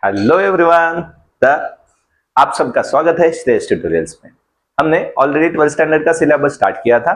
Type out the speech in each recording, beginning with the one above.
Hello everyone. आप सबका स्वागत है श्रेष्ठ ट्यूटोरियल्स में। हमने ऑलरेडी 12th स्टैंडर्ड का सिलेबस स्टार्ट किया था,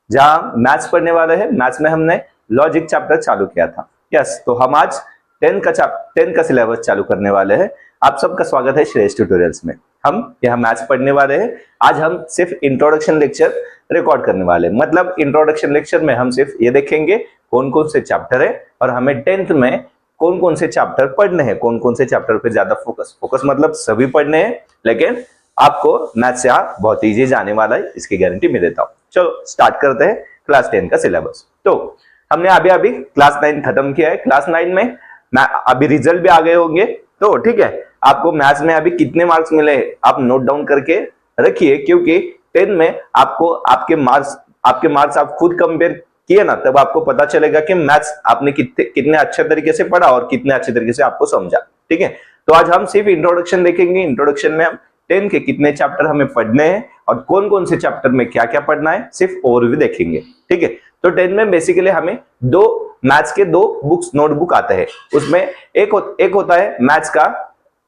जहां मैथ्स पढ़ने वाले हैं। मैथ्स में हमने लॉजिक चैप्टर चालू किया था। यस, तो हम आज 10 का सिलेबस चालू करने वाले हैं। आप सबका स्वागत है श्रेष्ठ ट्यूटोरियल्स में। हम यहाँ मैथ्स पढ़ने वाले हैं। आज हम सिर्फ इंट्रोडक्शन लेक्चर रिकॉर्ड करने वाले हैं। मतलब इंट्रोडक्शन लेक्चर में हम सिर्फ ये देखेंगे कौन कौन से चैप्टर है और हमें 10th में कौन कौन से चैप्टर पढ़ने हैं, कौन कौन से चैप्टर पे ज्यादा फोकस मतलब सभी पढ़ने हैं, लेकिन आपको मैथ्स यहाँ बहुत इजी जाने वाला है, इसकी गारंटी मैं देता हूँ। चलो स्टार्ट करते हैं क्लास 10 का सिलेबस। तो हमने अभी क्लास 9 खत्म किया है। क्लास 9 में अभी रिजल्ट भी आ गए होंगे, तो ठीक है। आपको मैथ्स में अभी कितने मार्क्स मिले आप नोट डाउन करके रखिए, क्योंकि 10 में आपको आपके मार्क्स आप खुद कंपेयर किए ना, तब आपको पता चलेगा कि मैथ्स आपने कितने अच्छे तरीके से पढ़ा और कितने अच्छे तरीके से आपको समझा। ठीक है, तो आज हम सिर्फ इंट्रोडक्शन देखेंगे। इंट्रोडक्शन में हम 10 के कितने चैप्टर हमें पढ़ने हैं और कौन कौन से चैप्टर में क्या क्या पढ़ना है, सिर्फ ओवरव्यू देखेंगे। ठीक है, तो 10 में बेसिकली हमें मैथ्स के दो बुक्स नोटबुक आते हैं। उसमें एक होता है मैथ्स का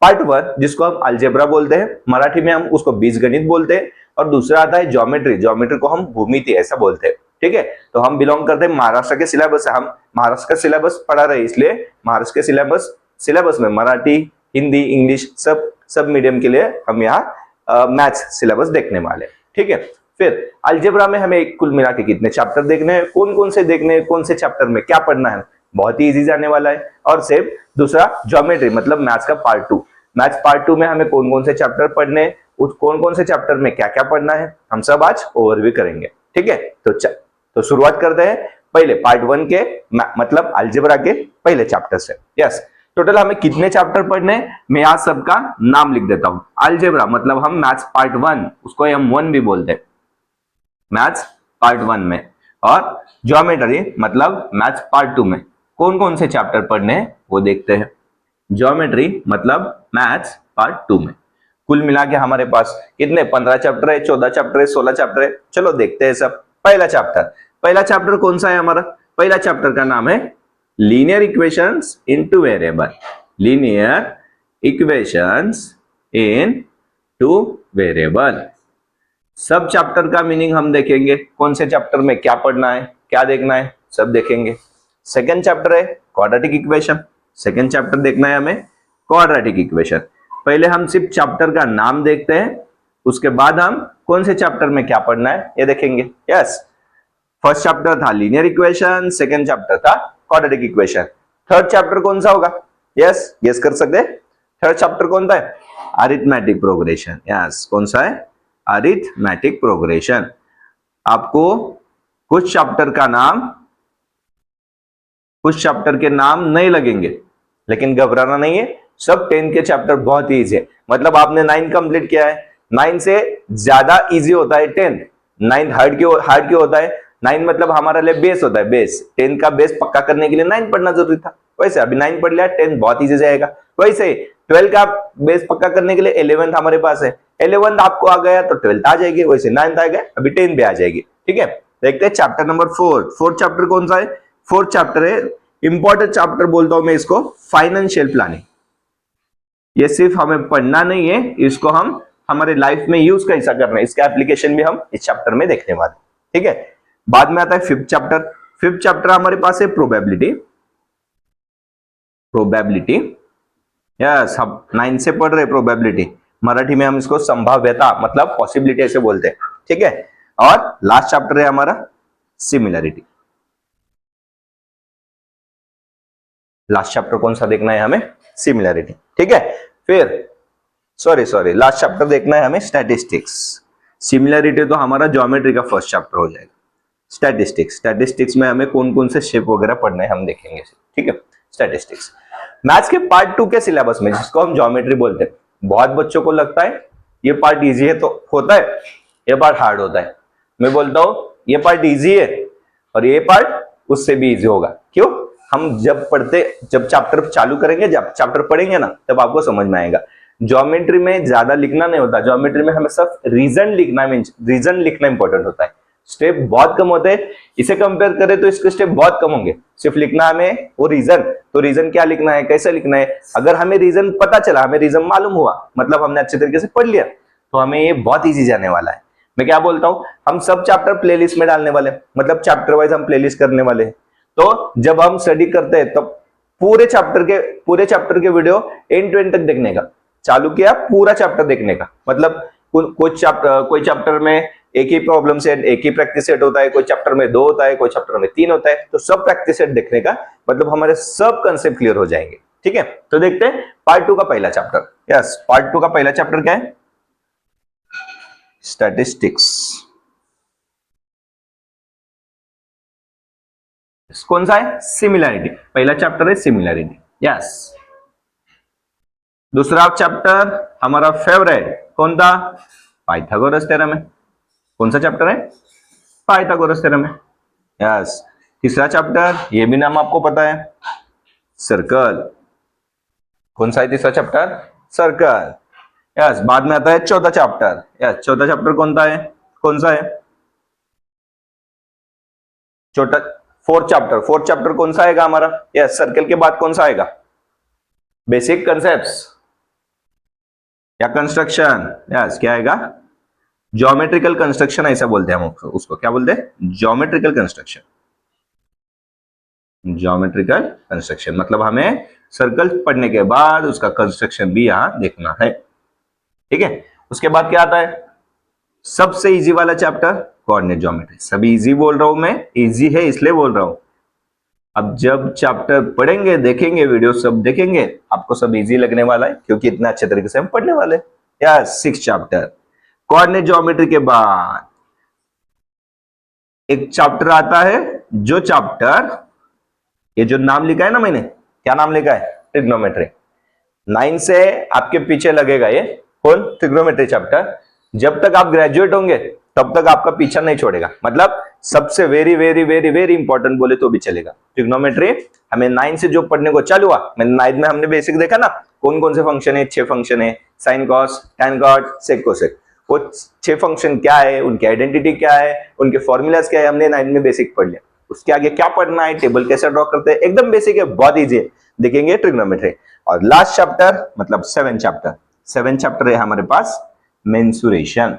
पार्ट 1, जिसको हम अलजेब्रा बोलते हैं, मराठी में हम उसको बीजगणित बोलते हैं, और दूसरा आता है ज्योमेट्री को हम भूमिति ऐसा बोलते हैं। ठीक है, तो हम बिलोंग करते हैं महाराष्ट्र के सिलेबस से। हम महाराष्ट्र का सिलेबस पढ़ा रहे, इसलिए महाराष्ट्र के सिलेबस में मराठी, हिंदी, इंग्लिश सब मीडियम के लिए हम यहाँ मैथ्स सिलेबस देखने वाले। ठीक है, फिर अलजेब्रा में हमें कुल मिला के कितने चैप्टर देखने हैं, कौन कौन से देखने हैं, कौन से चैप्टर में क्या पढ़ना है, बहुत ही इजी जाने वाला है। और सेम दूसरा ज्योमेट्री मतलब मैथ्स का पार्ट 2। मैथ्स पार्ट 2 में हमें कौन कौन से चैप्टर पढ़ने हैं, कौन कौन से चैप्टर में क्या क्या पढ़ना है, हम सब आज ओवरव्यू करेंगे। ठीक है, तो शुरुआत करते हैं पहले पार्ट 1 के मतलब अलजेब्रा के पहले चैप्टर से। यस, टोटल हमें कितने चैप्टर पढ़ने हैं, मैं यहाँ सबका नाम लिख देता हूं। अलजेब्रा मतलब हम मैथ्स पार्ट 1, उसको हम 1 भी बोलते हैं, मैथ्स पार्ट 1 में। और ज्योमेट्री मतलब मैथ्स पार्ट 2 में कौन कौन से चैप्टर पढ़ने हैं वो देखते हैं। ज्योमेट्री मतलब मैथ्स पार्ट 2 में कुल मिला के हमारे पास कितने 15 चैप्टर है, 14 चैप्टर है, 16 चैप्टर है। चलो देखते हैं सब। पहला चैप्टर कौन सा है हमारा? पहला चैप्टर का नाम है linear equations into variable. Linear equations into variable. सब चैप्टर का मीनिंग हम देखेंगे, कौन से चैप्टर में क्या पढ़ना है, क्या देखना है, सब देखेंगे। सेकंड चैप्टर है क्वाड्रेटिक इक्वेशन। सेकंड चैप्टर देखना है हमें क्वाड्रेटिक इक्वेशन। पहले हम सिर्फ चैप्टर का नाम देखते हैं, उसके बाद हम कौन से चैप्टर में क्या पढ़ना है ये देखेंगे। यस, फर्स्ट चैप्टर था लीनियर इक्वेशन, सेकंड चैप्टर था क्वाड्रेटिक इक्वेशन। थर्ड चैप्टर कौन सा होगा? यस, गेस कर सकते हैं। थर्ड चैप्टर कौन सा है? Arithmetic progression. यस, कौन सा है? Arithmetic progression. आपको कुछ चैप्टर के नाम नहीं लगेंगे, लेकिन घबराना नहीं है। सब 10 के चैप्टर बहुत ही इजी है। मतलब आपने 9 कंप्लीट किया है, 9 से ज्यादा इजी होता है 10। 9 हार्ड क्यों होता है? 9 मतलब हमारे लिए बेस होता है, बेस। 10 का बेस पक्का करने के लिए 9 पढ़ना जरूरी था। वैसे अभी 9 पढ़ लिया, 10 बहुत इजी जाएगा। वैसे 12 का बेस पक्का करने के लिए 11th हमारे पास है। 11th आपको आ गया तो 12th आ जाएगी, वैसे 9th आ गया, अभी 10 भी आ जाएगी। ठीक है, देखते हैं चैप्टर नंबर 4। फोर्थ चैप्टर कौन सा है? फोर्थ चैप्टर है, इंपॉर्टेंट चैप्टर बोलता हूं मैं इसको, फाइनेंशियल प्लानिंग। ये सिर्फ हमें पढ़ना नहीं है, इसको हम हमारे लाइफ में यूज कैसा करना है, इसका एप्लीकेशन भी हम इस चैप्टर में देखने वाले। ठीक है, बाद में आता है फिफ्थ चैप्टर हमारे पास है प्रोबेबिलिटी। यस, हम 9 से पढ़ रहे प्रोबेबिलिटी। मराठी में हम इसको संभाव्यता मतलब पॉसिबिलिटी ऐसे बोलते हैं। ठीक है, और लास्ट चैप्टर है हमारा सिमिलरिटी। लास्ट चैप्टर कौन सा देखना है हमें? सिमिलरिटी। ठीक है, फिर सॉरी लास्ट चैप्टर देखना है हमें स्टैटिस्टिक्स। सिमिलरिटी तो हमारा ज्योमेट्री का फर्स्ट चैप्टर हो जाएगा। स्टैटिस्टिक्स में हमें कौन कौन से शेप वगैरह पढ़ने हैं हम देखेंगे। ठीक है, स्टैटिस्टिक्स मैथ्स के पार्ट 2 के सिलेबस में, जिसको हम ज्योमेट्री बोलते हैं। बहुत बच्चों को लगता है ये पार्ट इजी है, तो होता है ये पार्ट हार्ड होता है। मैं बोलता हूं ये पार्ट इजी है और ये पार्ट उससे भी इजी होगा। क्यों? हम जब चैप्टर चालू करेंगे, जब चैप्टर पढ़ेंगे ना, तब आपको समझ में आएगा। ज्योमेट्री में ज्यादा लिखना नहीं होता, ज्योमेट्री में हमें सिर्फ रीजन लिखना इंपॉर्टेंट होता है। स्टेप बहुत कम होते हैं, इसे कंपेयर करें तो इसके स्टेप बहुत कम होंगे। सिर्फ लिखना हमें वो रीजन, तो रीजन क्या लिखना है, कैसे लिखना है, अगर हमें रीजन पता चला, हमें रीजन मालूम हुआ, मतलब हमने अच्छे तरीके से पढ़ लिया, तो हमें ये बहुत इजी जाने वाला है। मैं क्या बोलता हूं, हम सब चैप्टर प्लेलिस्ट में डालने वाले, मतलब चैप्टर वाइज हम प्लेलिस्ट करने वाले हैं। तो जब हम स्टडी करते हैं तो पूरे चैप्टर के वीडियो एंड टू एंड तक देखने का, चालू किया पूरा चैप्टर देखने का, मतलब कोई चैप्टर में एक ही प्रॉब्लम सेट, एक ही प्रैक्टिस सेट होता है, कोई चैप्टर में 2 होता है, कोई चैप्टर में 3 होता है, तो सब प्रैक्टिस सेट देखने का, मतलब हमारे सब कंसेप्ट क्लियर हो जाएंगे। ठीक है, तो देखते हैं पार्ट 2 का पहला चैप्टर। यस, पार्ट 2 का पहला चैप्टर क्या है, स्टैटिस्टिक्स। कौन सा है, सिमिलैरिटी, पहला चैप्टर है सिमिलैरिटी। यस, दूसरा चैप्टर हमारा फेवरेट कौन था, पाइथागोरस थ्योरम है। कौन सा चैप्टर है, पाइथागोरस थ्योरम है। यस, तीसरा चैप्टर, ये भी नाम आपको पता है, सर्कल। कौन सा है तीसरा चैप्टर, सर्कल। यस, बाद में आता है चौथा चैप्टर। यस, चौथा चैप्टर कौन सा है, चौथा फोर्थ चैप्टर कौन सा आएगा हमारा, यस, सर्कल के बाद कौन सा आएगा, बेसिक कंसेप्ट्स या कंस्ट्रक्शन। यस, क्या आएगा, ज्योमेट्रिकल कंस्ट्रक्शन, ऐसा बोलते हैं हम उसको क्या बोलते हैं, ज्योमेट्रिकल कंस्ट्रक्शन। ज्योमेट्रिकल कंस्ट्रक्शन मतलब हमें सर्कल पढ़ने के बाद उसका कंस्ट्रक्शन भी यहां देखना है। ठीक है, उसके बाद क्या आता है, सबसे इजी वाला चैप्टर, कोऑर्डिनेट ज्योमेट्री। सभी इजी बोल रहा हूं मैं, इजी है इसलिए बोल रहा हूं। अब जब चैप्टर पढ़ेंगे, देखेंगे, वीडियो सब देखेंगे, आपको सब इजी लगने वाला है, क्योंकि इतना अच्छे तरीके से हम पढ़ने वाले। या 6 चैप्टर, कोऑर्डिनेट ज्योमेट्री के बाद एक चैप्टर आता है, जो चैप्टर, ये जो नाम लिखा है ना मैंने, क्या नाम लिखा है, ट्रिग्नोमेट्री। 9 से आपके पीछे लगेगा ये, कौन, ट्रिग्नोमेट्री चैप्टर। जब तक आप ग्रेजुएट होंगे तब तक आपका पीछा नहीं छोड़ेगा, मतलब सबसे very very very very important बोले तो भी चलेगा। ट्रिग्नोमेट्री हमें 9 से जो पढ़ने को चालू हुआ, मैंने 9 में हमने बेसिक देखा ना, कौन कौन से फंक्शन है, 6 फंक्शन है, sine cos, tan cot, sec cosec. वो 6 फंक्शन क्या है, उनकी आइडेंटिटी क्या है, उनके फॉर्मूलाज क्या है, हमने 9 में बेसिक पढ़ लिया। उसके आगे क्या पढ़ना है, टेबल कैसे ड्रॉ करते हैं, एकदम बेसिक है, बहुत इजी है, देखेंगे ट्रिग्नोमेट्री। और लास्ट चैप्टर मतलब 7 चैप्टर है हमारे पास, मेंसुरेशन।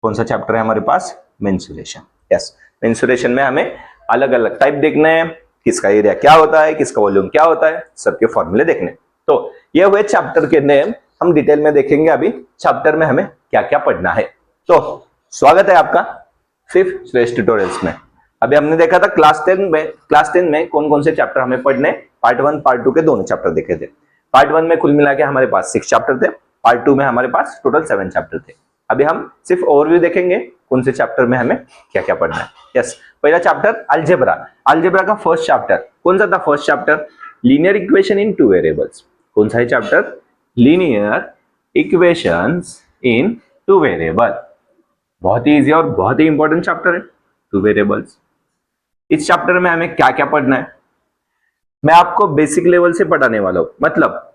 कौन सा चैप्टर है हमारे पास, मेंसुरेशन। यस, मेंसुरेशन में हमें अलग अलग टाइप देखने हैं, किसका एरिया क्या होता है, किसका वॉल्यूम क्या होता है, सबके फॉर्मूले देखने। तो ये हुए चैप्टर के नेम, हम डिटेल में देखेंगे अभी चैप्टर में हमें क्या क्या पढ़ना है। तो स्वागत है आपका 5th श्रेष्ठ ट्यूटोरियल्स में। अभी हमने देखा था क्लास 10 में कौन कौन से चैप्टर हमें पढ़ने, पार्ट 1 पार्ट 2 के दोनों चैप्टर देखे थे। पार्ट 1 में कुल मिला के हमारे पास 6 चैप्टर थे, पार्ट 2 में हमारे पास टोटल 7 चैप्टर थे। अभी हम सिर्फ ओवरव्यू देखेंगे कौन से चैप्टर में हमें क्या क्या पढ़ना है। यस, पहला चैप्टर अलजेब्रा। अलजेब्रा का फर्स्ट चैप्टर कौन सा था, first chapter linear equation in 2 variables. कौन सा है चैप्टर, लीनियर इक्वेशंस इन 2 वेरिएबल। बहुत ही इजी और बहुत ही इंपॉर्टेंट चैप्टर है, 2 वेरिएबल्स। इस चैप्टर में हमें क्या क्या पढ़ना है, मैं आपको बेसिक लेवल से पढ़ाने वाला हूं, मतलब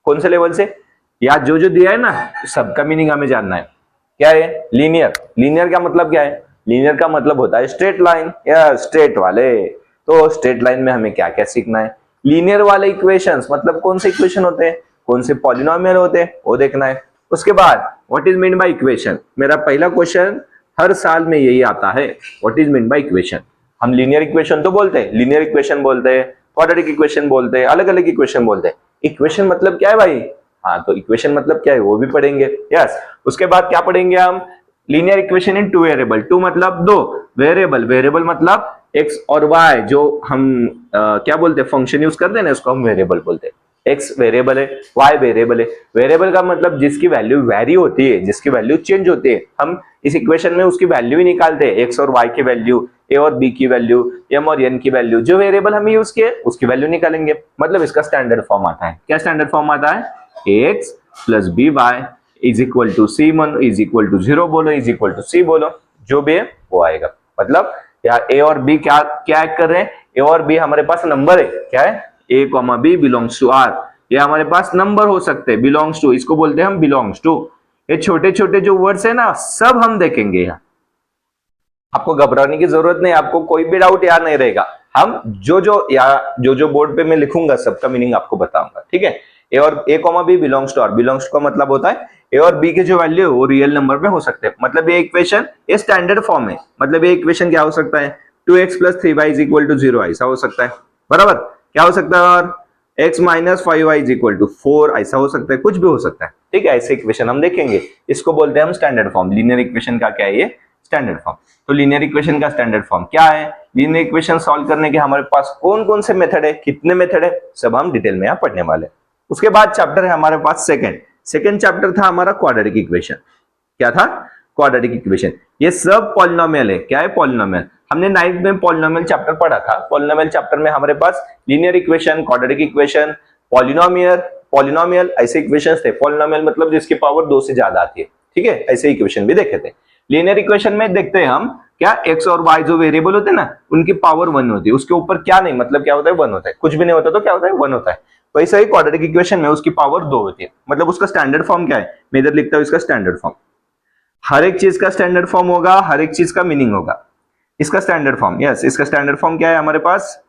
कौन से लेवल से, या जो जो दिया है ना सबका मीनिंग हमें जानना है। क्या है लीनियर, लीनियर का मतलब क्या है, लीनियर का मतलब होता है स्ट्रेट लाइन या स्ट्रेट वाले। तो स्ट्रेट लाइन में हमें क्या क्या सीखना है, लीनियर वाले इक्वेशंस मतलब कौन से इक्वेशन होते हैं, कौन से पॉलिनोमियल होते हैं, वो देखना है। उसके बाद what is mean by equation, मेरा पहला क्वेश्चन हर साल में यही आता है, what is mean by equation. हम लीनियर इक्वेशन तो बोलते हैं, लीनियर इक्वेशन बोलते हैं, क्वाड्रेटिक इक्वेशन बोलते हैं, अलग अलग इक्वेशन बोलते हैं। इक्वेशन मतलब क्या है भाई, हाँ तो इक्वेशन मतलब क्या है वो भी पढ़ेंगे। यस, उसके बाद क्या पढ़ेंगे हम, लीनियर इक्वेशन इन 2 वेरिएबल। 2 मतलब 2, वेरिएबल, वेरिएबल मतलब एक्स और वाई, जो हम क्या बोलते हैं, फंक्शन यूज करते हैं ना, उसको हम वेरिएबल बोलते हैं। एक्स वेरिएबल है, वाई वेरिएबल है। वेरिएबल का मतलब जिसकी वैल्यू वेरी होती है, जिसकी वैल्यू चेंज होती है। हम इस इक्वेशन में उसकी वैल्यू ही निकालते हैं, एक्स और वाई की वैल्यू, ए और बी की वैल्यू, एम और एन की वैल्यू, जो वेरिएबल हमें यूज किए उसकी वैल्यू निकालेंगे। मतलब इसका स्टैंडर्ड फॉर्म आता है, क्या स्टैंडर्ड फॉर्म आता है, ax plus B Y is equal to C मन इज इक्वल टू 0 बोलो, इज इक्वल टू सी बोलो, जो भी है वो आएगा। मतलब यहाँ ए और बी क्या क्या कर रहे हैं, ए और बी हमारे पास नंबर है, क्या है, A comma B belongs to R, ये हमारे पास नंबर हो सकते हैं, बिलोंग्स टू, इसको बोलते हैं हम बिलोंग्स टू। ये छोटे छोटे जो वर्ड्स है ना सब हम देखेंगे यहाँ, आपको घबराने की जरूरत नहीं, आपको कोई भी डाउट याद नहीं रहेगा। हम जो बोर्ड पे मैं लिखूंगा सबका मीनिंग आपको बताऊंगा, ठीक है। ए और A comma B belongs to R, belongs का मतलब होता है ए और बी के जो वैल्यू है वो रियल नंबर में हो सकते हैं। मतलब ये इक्वेशन ये स्टैंडर्ड फॉर्म है। मतलब ये इक्वेशन क्या हो सकता है, 2x + 3y = 0 ऐसा हो सकता है, बराबर। क्या हो सकता है, और x - 5y = 4 ऐसा हो सकता है, कुछ भी हो सकता है, ठीक है। ऐसे इक्वेशन हम देखेंगे, इसको बोलते हैं हम स्टैंडर्ड फॉर्म। लीनियर इक्वेशन का क्या है ये, स्टैंडर्ड फॉर्म। तो लीनियर इक्वेशन का स्टैंडर्ड फॉर्म क्या है, लीनियर इक्वेशन सॉल्व करने के हमारे पास कौन कौन से मेथड है, कितने मेथड है, सब हम डिटेल में यहाँ पढ़ने वाले। उसके बाद चैप्टर है हमारे पास सेकंड चैप्टर था हमारा क्वाड्रेटिक इक्वेशन। क्या था, क्वाड्रेटिक इक्वेशन। ये सब पॉलिनोमियल है। क्या है, पॉलिनोमियल। हमने 9th में पॉलिनोमियल चैप्टर पढ़ा था। पॉलिनोमियल चैप्टर में हमारे पास linear equation, quadratic equation, polynomial ऐसे इक्वेशंस थे। पॉलिनोमियल मतलब जिसकी पावर 2 से ज्यादा आती है, ठीक है, ऐसे इक्वेशन भी देखे थे। लीनियर इक्वेशन में देखते हैं हम क्या x और y जो वेरिएबल होते हैं ना, उनकी पावर 1 होती है, उसके ऊपर क्या नहीं, मतलब क्या होता है, 1 होता है। कुछ भी नहीं होता तो क्या होता है, 1 होता है। वैसे ही क्वाड्रेटिक इक्वेशन में उसकी पावर 2 होती है। मतलब उसका स्टैंडर्ड फॉर्म क्या है, मैं इधर लिखता हूं इसका स्टैंडर्ड फॉर्म। हर एक चीज का स्टैंडर्ड फॉर्म होगा, हर एक चीज का मीनिंग होगा। इसका स्टैंडर्ड फॉर्म, यस, इसका स्टैंडर्ड फॉर्म क्या है हमारे पास,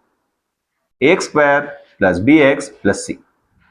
x² + bx + c,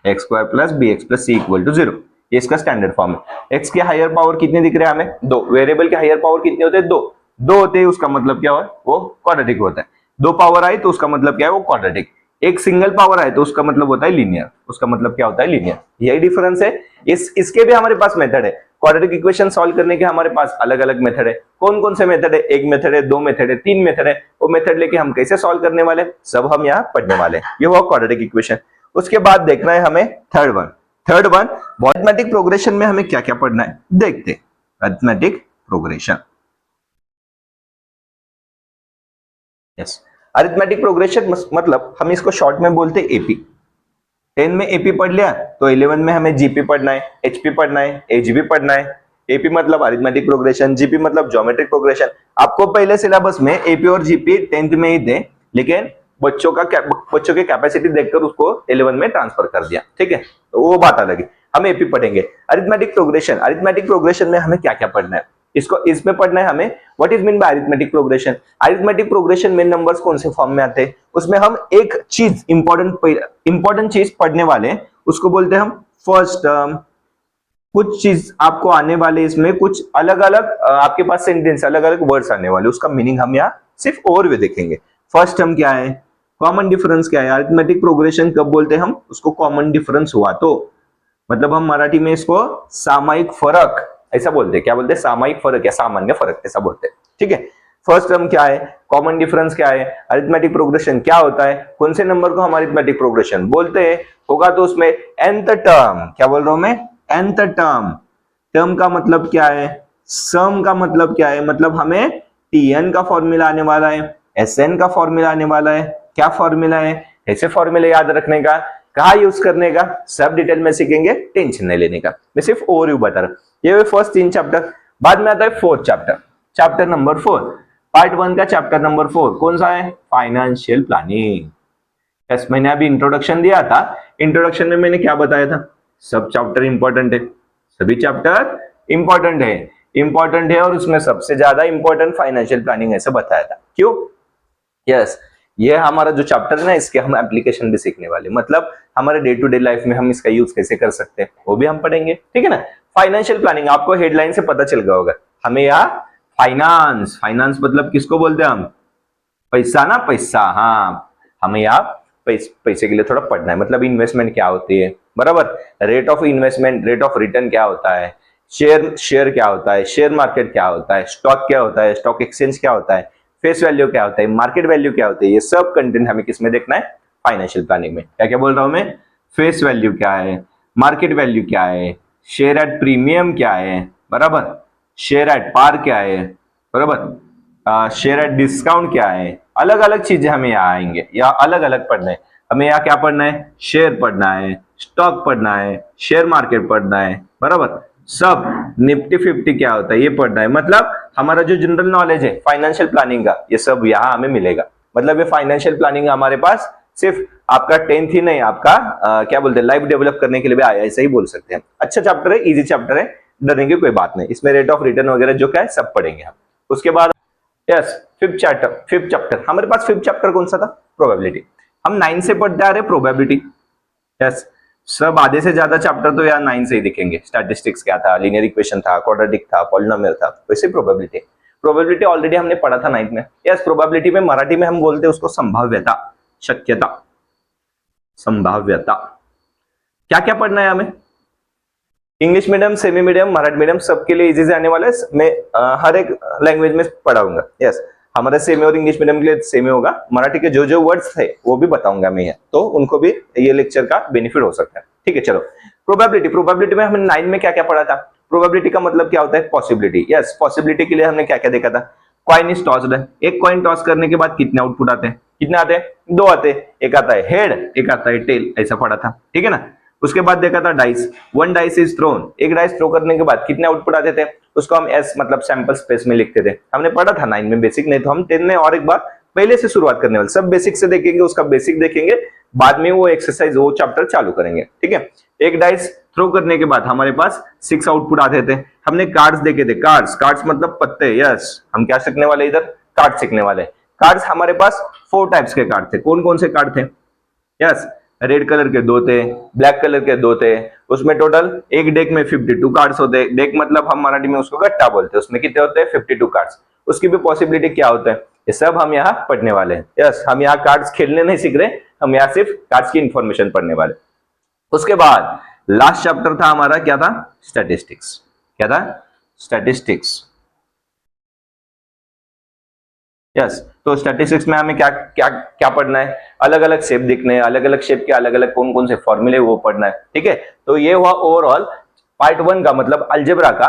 x² + bx + c = 0। ये इसका स्टैंडर्ड फॉर्म है। x के हायर पावर कितने दिख रहे हैं हमें, 2। वेरिएबल के हायर पावर कितने होते हैं, 2 होते हैं। उसका मतलब क्या है, वो क्वाड्रेटिक होता है। 2 पावर आई तो उसका मतलब क्या है, वो क्वाड्रेटिक। एक सिंगल पावर आए तो उसका मतलब होता है लीनियर। उसका मतलब क्या होता है, लीनियर। यही डिफरेंस है। इसके भी हमारे पास मेथड है। क्वाड्रेटिक इक्वेशन सॉल्व करने के हमारे पास अलग अलग मेथड है। कौन कौन से मेथड है, 1 मेथड है, 2 मेथड है, 3 मेथड है। वो मेथड लेके हम कैसे सॉल्व करने वाले, सब हम यहाँ पढ़ने वाले। ये हुआ क्वाड्रेटिक इक्वेशन। उसके बाद देखना है हमें थर्ड वन अरिथमेटिक प्रोग्रेशन में हमें क्या क्या पढ़ना है, देखते हैं। Arithmetic progression, yes, arithmetic progression मतलब हम इसको शॉर्ट में बोलते हैं एपी। 10 में एपी पढ़ लिया तो 11 में हमें जीपी पढ़ना है, एचपी पढ़ना है, एजीबी पढ़ना है। एपी मतलब अरिथमेटिक प्रोग्रेशन, जीपी मतलब ज्योमेट्रिक प्रोग्रेशन। आपको पहले सिलेबस में एपी और जीपी 10th में ही थे, लेकिन बच्चों की कैपेसिटी देखकर उसको 11 में ट्रांसफर कर दिया, ठीक है, तो वो बात अलग है। हम एपी पढ़ेंगे। अरिथमेटिक प्रोग्रेशन में हमें क्या क्या पढ़ना है, इसमें पढ़ना है हमें what is mean by arithmetic progression. Arithmetic progression में नंबर्स कौन से फॉर्म में आते हैं, उसमें हम एक चीज इंपॉर्टेंट चीज पढ़ने वाले, उसको बोलते हैं हम फर्स्ट टर्म। कुछ चीज आपको आने वाले, इसमें कुछ अलग अलग आपके पास सेंटेंस, अलग अलग वर्ड्स आने वाले, उसका मीनिंग हम यहाँ सिर्फ ओवरव्यू देखेंगे। फर्स्ट टर्म क्या है, कॉमन डिफरेंस क्या है। अरिथमेटिक प्रोग्रेशन कब बोलते हैं हम उसको, कॉमन डिफरेंस हुआ तो, मतलब हम मराठी में इसको सामायिक फर्क ऐसा बोलते हैं। क्या बोलते हैं, सामायिक फर्क या सामान्य फर्क ऐसा बोलते हैं, ठीक है। फर्स्ट टर्म क्या है, कॉमन डिफरेंस क्या है, अरिथमेटिक प्रोग्रेशन क्या होता है, कौन से नंबर को हम अरिथमेटिक प्रोग्रेशन बोलते हैं, होगा तो उसमें nth टर्म, क्या बोल रहा हूं मैं, nth टर्म। टर्म का मतलब क्या है, सम का मतलब क्या है, मतलब हमें tn का फॉर्मूला आने वाला है, sn का फॉर्मूला आने वाला है। क्या फॉर्मूला है, ऐसे फॉर्मूले याद रखने का, कहा यूज करने का, सब डिटेल में सीखेंगे, टेंशन नहीं लेने का। मैं सिर्फ ओवरव्यू बता रहा हूं। ये फर्स्ट 3 चैप्टर। बाद में आता है 4th chapter, chapter number 4, part 1 का चैप्टर नंबर 4 कौन सा है, फाइनेंशियल प्लानिंग। यस, मैंने अभी इंट्रोडक्शन दिया था। इंट्रोडक्शन में मैंने क्या बताया था, सब चैप्टर इंपॉर्टेंट है, सभी चैप्टर इंपॉर्टेंट है और उसमें सबसे ज्यादा इंपॉर्टेंट फाइनेंशियल प्लानिंग ऐसा बताया था। क्यों, यस, ये हमारा जो चैप्टर है ना, इसके हम एप्लीकेशन भी सीखने वाले, मतलब हमारे डे टू डे लाइफ में हम इसका यूज कैसे कर सकते हैं वो भी हम पढ़ेंगे, ठीक है ना। फाइनेंशियल प्लानिंग आपको हेडलाइन से पता चल गया होगा। हमें यहाँ फाइनेंस मतलब किसको बोलते हैं हम, पैसा ना, पैसा, हाँ, हमें यहाँ पैसे के लिए थोड़ा पढ़ना है। मतलब इन्वेस्टमेंट क्या होती है, बराबर, rate of investment, rate of return क्या होता है, शेयर क्या होता है, शेयर मार्केट क्या होता है, स्टॉक क्या होता है, स्टॉक एक्सचेंज क्या होता है, फेस वैल्यू क्या होता है, मार्केट वैल्यू क्या होती है, ये सब कंटेंट हमें किसमें देखना है, फाइनेंशियल प्लानिंग में। क्या क्या बोल रहा हूं मैं, फेस वैल्यू क्या है, मार्केट वैल्यू क्या है, शेयर एट प्रीमियम क्या है, बराबर, शेयर एट पार क्या है, बराबर, शेयर एट डिस्काउंट क्या है। अलग अलग चीजें हमें यहाँ आएंगे, या अलग अलग पढ़ना है हमें। यहाँ क्या पढ़ना है, शेयर पढ़ना है, स्टॉक पढ़ना है, शेयर मार्केट पढ़ना है, बराबर, सब निफ्टी 50 क्या होता है ये पढ़ना है। मतलब हमारा जो जनरल नॉलेज है फाइनेंशियल प्लानिंग का, ये सब यहाँ हमें मिलेगा। मतलब ये फाइनेंशियल प्लानिंग हमारे पास सिर्फ आपका 10th ही नहीं, आपका क्या बोलते हैं, लाइफ डेवलप करने के लिए भी आया, ऐसा ही बोल सकते हैं। अच्छा चैप्टर है, इजी चैप्टर है, डरने की कोई बात नहीं। इसमें रेट ऑफ रिटर्न वगैरह जो क्या है सब पढ़ेंगे हम। उसके बाद यस, फिफ्थ चैप्टर हमारे पास। फिफ्थ चैप्टर कौन सा था? प्रोबेबिलिटी। हम 9 से पढ़ते आ रहे प्रोबेबिलिटी। यस, सब आधे से ज्यादा चैप्टर तो यार 9 से ही दिखेंगे। स्टैटिस्टिक्स क्या था, लीनियर इक्वेशन था, क्वाड्रेटिक था, पॉलिनोमियल था, वैसे प्रोबेबिलिटी। प्रोबेबिलिटी ऑलरेडी हमने पढ़ा था 9th में। यस, प्रोबेबिलिटी में मराठी में हम बोलते हैं उसको संभाव्यता, शक्यता, संभाव्यता। क्या क्या पढ़ना है हमें? English medium, semi medium, Marathi medium सबके लिए इजी से आने वाला है। मैं हर एक लैंग्वेज में पढ़ाऊंगा। यस, हमारे सेमी और इंग्लिश मीडियम के लिए सेमी होगा। मराठी के जो जो वर्ड्स थे वो भी बताऊंगा मैं, तो उनको भी ये लेक्चर का बेनिफिट हो सकता है। ठीक है, चलो प्रोबेबिलिटी में हमने 9 में क्या क्या पढ़ा था? प्रोबेबिलिटी का मतलब क्या होता है? पॉसिबिलिटी। यस, पॉसिबिलिटी के लिए हमने क्या क्या देखा था? कॉइन इज टॉस्ड है, एक कॉइन टॉस करने के बाद कितने आउटपुट आते हैं? कितने आते हैं? 2 आते हैं। एक आता है हेड, एक आता है टेल, ऐसा पढ़ा था। ठीक है ना। उसके बाद देखा था डाइस, 1 डाइस इज थ्रोन, एक डाइस थ्रो करने के बाद कितने आउटपुट आते थे? उसको हम एस मतलब सैंपल स्पेस में लिखते थे। हमने पढ़ा था 9 में बेसिक, नहीं तो हम 10 में और एक बार पहले से शुरुआत करने वाले। सब बेसिक से देखेंगे, उसका बेसिक देखेंगे, बाद में वो एक्सरसाइज वो चैप्टर चालू करेंगे। ठीक है, एक डाइस थ्रो करने के बाद हमारे पास 6 आउटपुट आते थे। हमने कार्ड्स देखे थे, कार्ड्स मतलब पत्ते। यस, हम क्या सीखने वाले इधर? कार्ड सीखने वाले। कार्ड्स हमारे पास 4 टाइप्स के कार्ड थे। कौन कौन से कार्ड थे? यस, रेड कलर के 2 थे, ब्लैक कलर के 2 थे। उसमें टोटल एक डेक में 52 कार्ड्स होते हैं। डेक मतलब हम मराठी में उसको गट्टा बोलते हैं। उसमें कितने होते हैं? 52 कार्ड्स। उसकी भी पॉसिबिलिटी क्या होता है, ये सब हम यहाँ पढ़ने वाले हैं। यस, हम यहाँ कार्ड्स खेलने नहीं सीख रहे, हम यहाँ सिर्फ कार्ड्स की इंफॉर्मेशन पढ़ने वाले। उसके बाद लास्ट चैप्टर था हमारा, क्या था? स्टैटिस्टिक्स। क्या था? स्टैटिस्टिक्स। यस, तो स्टैटिस्टिक्स में हमें क्या क्या क्या पढ़ना है? अलग अलग शेप दिखने हैं, अलग अलग शेप के अलग अलग कौन कौन से फॉर्मूले वो पढ़ना है। ठीक है, तो ये हुआ ओवरऑल पार्ट 1 का, मतलब अलजेब्रा का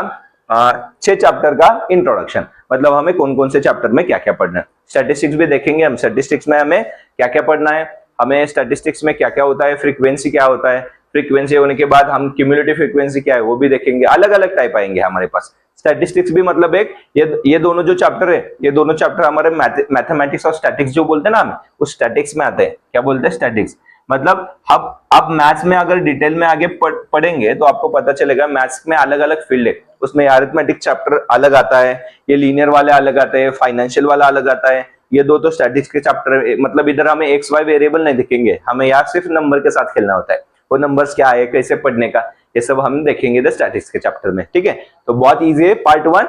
6 चैप्टर का इंट्रोडक्शन। मतलब हमें कौन कौन से चैप्टर में क्या क्या पढ़ना है। स्टैटिस्टिक्स भी देखेंगे हम। स्टैटिस्टिक्स में हमें क्या क्या पढ़ना है, हमें स्टैटिस्टिक्स में क्या क्या होता है, फ्रीक्वेंसी क्या होता है, फ्रीक्वेंसी होने के बाद हम क्यूमुलेटिव फ्रीक्वेंसी क्या है वो भी देखेंगे। अलग अलग टाइप आएंगे हमारे पास। स्टैटिस्टिक्स भी मतलब एक ये दोनों जो चैप्टर है, ये दोनों चैप्टर हमारे मैथमेटिक्स और स्टैटिक्स जो बोलते हैं ना हम, उस स्टैटिक्स में आते हैं। क्या बोलते हैं? स्टैटिक्स। मतलब आप मैथ्स में अगर डिटेल में आगे पढ़ेंगे तो आपको पता चलेगा मैथ्स में अलग अलग फील्ड है। उसमें अरिथमेटिक चैप्टर अलग आता है, ये लीनियर वाले अलग आते हैं, फाइनेंशियल वाला अलग आता है। ये दो तो स्टैटिक्स के चैप्टर, मतलब इधर हमें एक्स वाई वेरिएबल नहीं दिखेंगे, हमें यहाँ सिर्फ नंबर के साथ खेलना होता है। वो नंबर्स क्या है, कैसे पढ़ने का, ये सब हम देखेंगे द स्टैटिक्स के चैप्टर में। ठीक है, तो बहुत इजी है पार्ट 1,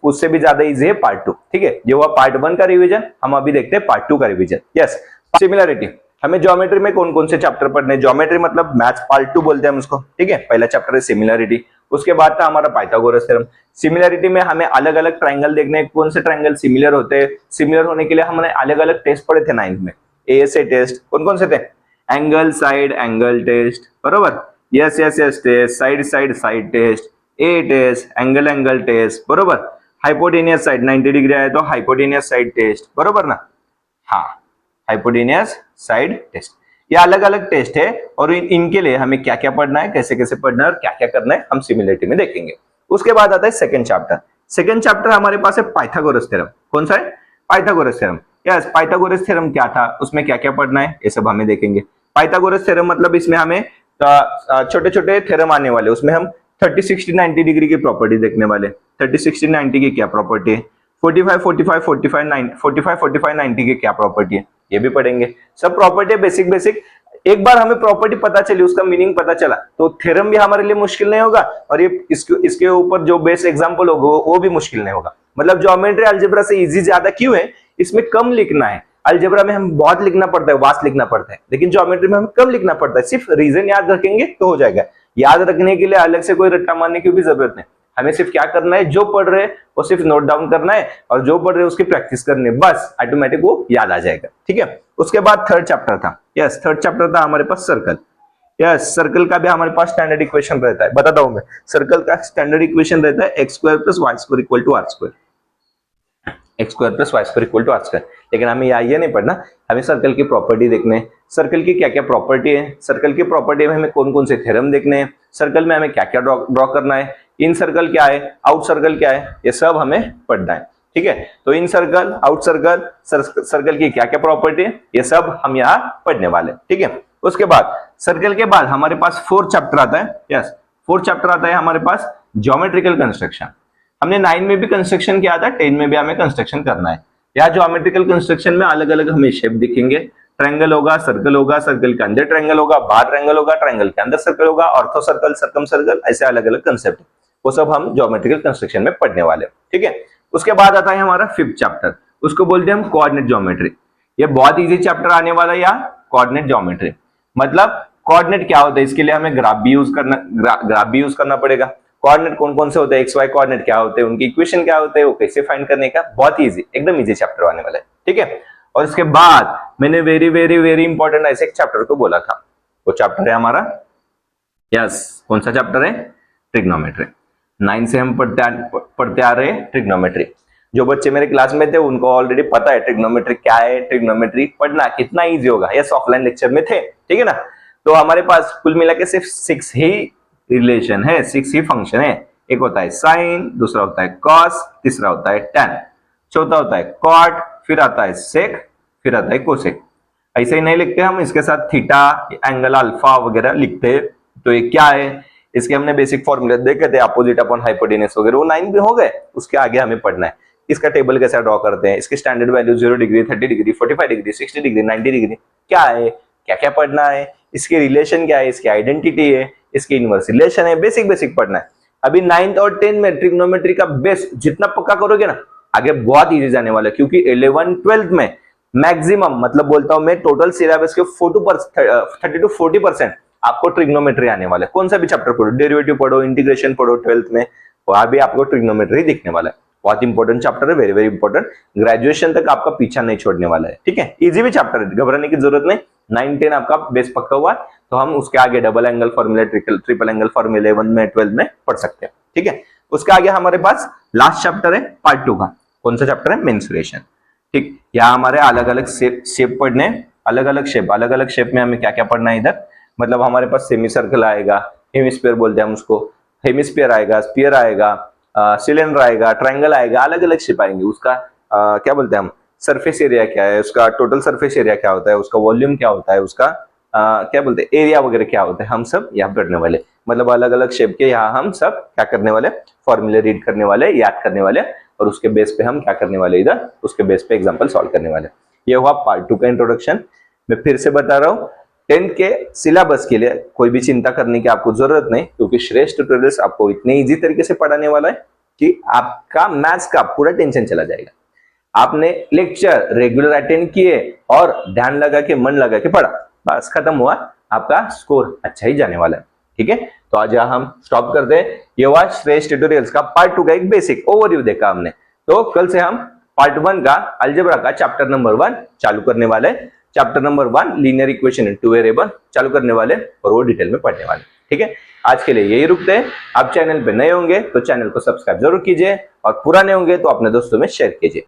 उससे भी ज्यादा इजी है पार्ट 2। ठीक है, ये हुआ पार्ट 1 का रिवीजन। हम अभी देखते हैं पार्ट 2 का रिवीजन। Yes, similarity. हमें ज्योमेट्री में कौन कौन से चैप्टर पढ़ने? ज्योमेट्री मतलब मैथ्स पार्ट 2 बोलते हैं हम उसको। ठीक है, पहला चैप्टर है सिमिलरिटी। उसके बाद था हमारा पाइथागोरस थ्योरम। सिमिलरिटी में हमें अलग अलग ट्रायंगल देखने, कौन से ट्रायंगल सिमिलर होते हैं। सिमिलर होने के लिए हमने अलग अलग टेस्ट पढ़े थे 9th में। एएसए टेस्ट कौन कौन से थे? एंगल साइड एंगल टेस्ट, बरोबर। Yes yes yes test, side test, A test, angle angle test, बरोबर। हाइपोटेनियस साइड 90 डिग्री आए तो हाइपोटेनियस साइड टेस्ट, बरोबर ना। हाँ, हाइपोटेनियस साइड टेस्ट, ये अलग अलग टेस्ट है और इनके लिए हमें क्या क्या पढ़ना है, कैसे कैसे पढ़ना है और क्या क्या करना है, हम सिमिलरिटी में देखेंगे। उसके बाद आता है सेकंड चैप्टर। सेकंड चैप्टर हमारे पास है पाइथागोरस थ्योरम। कौन सा है? Pythagoras theorem. Yes, Pythagoras theorem क्या था, उसमें क्या क्या पढ़ना है, ये सब हमें देखेंगे। पाइथागोरस थ्योरम मतलब इसमें हमें छोटे छोटे थ्योरम आने वाले, उसमें हम 30 60 90 डिग्री की प्रॉपर्टी देखने वाले। 30 60 90 की क्या प्रॉपर्टी है, 45 45 45 90 की क्या प्रॉपर्टी है, ये भी पढ़ेंगे। सब प्रॉपर्टी बेसिक। एक बार हमें प्रॉपर्टी पता चली, उसका मीनिंग पता चला, तो थ्योरम भी हमारे लिए मुश्किल नहीं होगा और ये इसके ऊपर जो बेस एग्जांपल होगा वो भी मुश्किल नहीं होगा। मतलब ज्योमेट्री अलजेब्रा से इजी ज्यादा क्यों है? इसमें कम लिखना है। अलजेब्रा में हम बहुत लिखना पड़ता है, वास्ट लिखना पड़ता है, लेकिन ज्योमेट्री में हम कम लिखना पड़ता है। सिर्फ रीजन याद रखेंगे तो हो जाएगा। याद रखने के लिए अलग से कोई रट्टा मारने की भी जरूरत नहीं। हमें सिर्फ क्या करना है, जो पढ़ रहे हैं वो सिर्फ नोट डाउन करना है और जो पढ़ रहे हैं उसकी प्रैक्टिस करनी है, बस ऑटोमेटिक वो याद आ जाएगा। ठीक है, उसके बाद थर्ड चैप्टर था। यस, थर्ड चैप्टर था हमारे पास सर्कल। यस, सर्कल का भी हमारे पास स्टैंडर्ड इक्वेशन रहता है, बताता हूं मैं। सर्कल का स्टैंडर्ड इक्वेशन रहता है x² + y² = r²। x² + y² = r²। लेकिन हमें ये नहीं पढ़ना, हमें सर्कल की प्रॉपर्टी देखने हैं। सर्कल की क्या क्या प्रॉपर्टी है, सर्कल की प्रॉपर्टी में हमें कौन कौन से थ्योरम देखने हैं, सर्कल में हमें क्या क्या ड्रॉ करना है, इन सर्कल क्या है, आउट सर्कल क्या है, ये सब हमें पढ़ना है। ठीक है, तो इन सर्कल, आउट सर्कल, सर्कल की क्या क्या प्रॉपर्टी है, ये सब हम यहाँ पढ़ने वाले। ठीक है, उसके बाद सर्कल के बाद हमारे पास 4th चैप्टर आता है। यस, 4th चैप्टर आता है हमारे पास ज्योमेट्रिकल कंस्ट्रक्शन। हमने 9 में भी कंस्ट्रक्शन किया था, 10 में भी हमें कंस्ट्रक्शन करना है। या ज्योमेट्रिकल कंस्ट्रक्शन में अलग अलग हमें शेप दिखेंगे, ट्रायंगल होगा, सर्कल के अंदर ट्रायंगल होगा, बाहर ट्रायंगल होगा, ट्रायंगल के अंदर सर्कल होगा, ऑर्थो सर्कल, सर्कम सर्कल, ऐसे अलग अलग कंसेप्ट, वो सब हम ज्योमेट्रिकल कंस्ट्रक्शन में पढ़ने वाले हैं। ठीक है, उसके बाद आता है हमारा 5th चैप्टर, उसको बोलते हैं हम कोऑर्डिनेट ज्योमेट्री। ये बहुत इजी चैप्टर आने वाला है, या कोऑर्डिनेट ज्योमेट्री मतलब कोऑर्डिनेट क्या होता है, इसके लिए हमें ग्राफ भी यूज करना पड़ेगा। कोऑर्डिनेट कौन कौन से होते हैं, एक्स वाई कोऑर्डिनेट क्या होते हैं, उनकी इक्वेशन क्या होते हैं, वो कैसे फाइंड करने का, बहुत इजी, एकदम इजी चैप्टर आने वाला है। ठीक है, और इसके बाद मैंने वेरी वेरी वेरी इंपॉर्टेंट ऐसे एक चैप्टर को बोला था, वो चैप्टर है हमारा, यस, कौन सा चैप्टर है, ट्रिग्नोमेट्री। 9 से हम पढ़ते आ रहे हैं ट्रिग्नोमेट्री। जो बच्चे मेरे क्लास में थे उनको ऑलरेडी पता है ट्रिग्नोमेट्री क्या है, ट्रिग्नोमेट्री पढ़ना कितना इजी होगा, यस, ऑफलाइन लेक्चर में थे। ठीक है ना, तो हमारे पास कुल मिला के सिर्फ 6 ही रिलेशन है, 6 ही फंक्शन है। एक होता है साइन, दूसरा होता है कॉस, तीसरा होता है टैन, चौथा होता है कॉट, फिर आता है सेक, फिर आता है कोसेक। ऐसे ही नहीं लिखते हम, इसके साथ थीटा, एंगल अल्फा वगैरह लिखते हैं। तो ये क्या है, इसके हमने बेसिक फॉर्मूले देखे थे, अपोजिट अपन हाइपोटेनस वगैरह, वो 9 भी हो गए। उसके आगे हमें पढ़ना है इसका टेबल कैसा ड्रॉ करते हैं, इसकी standard value 0 degree, 30 degree, 45 degree, 60 degree, 90 degree क्या है, क्या क्या पढ़ना है, इसके रिलेशन क्या है, इसकी आइडेंटिटी है, इसकी इनवर्स रिलेशन है, बेसिक पढ़ना है। अभी 9th और 10th में ट्रिग्नोमेट्री का बेस जितना पक्का करोगे ना, आगे बहुत इजी जाने वाला है, क्योंकि 11th 12th में मैक्सिमम, मतलब बोलता हूं मैं, टोटल सिलेबस के 30 to 40% आपको ट्रिग्नोमेट्री आने वाला है। कौन सा भी चैप्टर पढ़ो, डेरिवेटिव पढ़ो, इंटीग्रेशन पढ़ो 12th में, वहां भी आपको ट्रिग्नोमेट्री दिखने वाला है। बहुत इंपॉर्टेंट चैप्टर है, वेरी वेरी इंपॉर्टेंट, ग्रेजुएशन तक आपका पीछा नहीं छोड़ने वाला है। ठीक है, इजी भी चैप्टर है, घबराने की जरूरत नहीं। 9 10 आपका बेस पक्का हुआ, तो हम उसके आगे डबल एंगल फॉर्मूले, ट्रिपल एंगल फॉर्मूले 11 में 12 में पढ़ सकते हैं। ठीक है, उसके आगे हमारे पास लास्ट चैप्टर है पार्ट 2 का। कौन सा चैप्टर है, मेंसुरेशन। ठीक, यहाँ हमारे अलग अलग शेप पढ़ने, अलग अलग शेप में हमें क्या क्या पढ़ना है इधर, मतलब हमारे पास सेमी सर्कल आएगा, हेमिस्फीयर बोलते हैं हम उसको, हेमिस्फीयर आएगा, स्फीयर आएगा, सिलेंडर आएगा, ट्रायंगल आएगा, अलग अलग शेप आएंगे। उसका क्या बोलते हैं हम, सरफेस एरिया क्या है, उसका टोटल सरफेस एरिया क्या होता है, उसका वॉल्यूम क्या होता है, उसका क्या बोलते हैं, एरिया वगैरह क्या होता है, हम सब यहाँ पढ़ने वाले। मतलब अलग अलग शेप के यहाँ हम सब क्या करने वाले, फॉर्मूले रीड करने वाले, याद करने वाले, और उसके बेस पे हम क्या करने वाले, इधर उसके बेस पे एग्जाम्पल सॉल्व करने वाले। ये हुआ पार्ट 2 का इंट्रोडक्शन। मैं फिर से बता रहा हूँ, 10th के सिलेबस के लिए कोई भी चिंता करने की आपको जरूरत नहीं, क्योंकि श्रेष्ठ ट्यूटोरियल्स आपको इतने इजी तरीके से पढ़ाने वाला है कि आपका मैथ्स का पूरा टेंशन चला जाएगा। आपने लेक्चर रेगुलर अटेंड किए और ध्यान लगा के, मन लगा के पढ़ा, बस खत्म हुआ, आपका स्कोर अच्छा ही जाने वाला है। ठीक है, तो आज हम स्टॉप करते हैं। ये हुआ श्रेष्ठ ट्यूटोरियल्स का पार्ट 2 का एक बेसिक ओवरव्यू देखा हमने। तो कल से हम पार्ट 1 का अलजेब्रा का चैप्टर नंबर 1 चालू करने वाले। Chapter number 1 linear equation in 2 variable चालू करने वाले, और वो डिटेल में पढ़ने वाले। ठीक है, आज के लिए यही रुकते हैं। आप चैनल पे नए होंगे तो चैनल को सब्सक्राइब जरूर कीजिए, और पुराने होंगे तो अपने दोस्तों में शेयर कीजिए।